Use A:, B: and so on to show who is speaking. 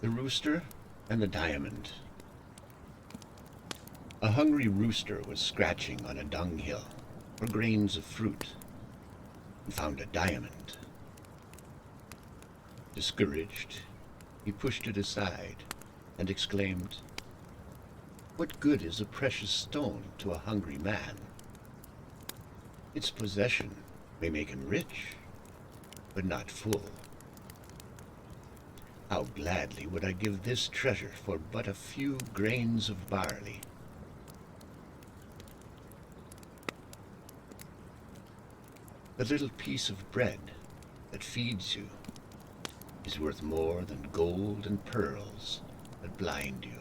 A: The Rooster and the Diamond. A hungry rooster was scratching on a dunghill for grains of fruit and found a diamond. Discouraged, he pushed it aside and exclaimed, "What good is a precious stone to a hungry man? Its possession may make him rich, but not full. How gladly would I give this treasure for but a few grains of barley." The little piece of bread that feeds you is worth more than gold and pearls that blind you.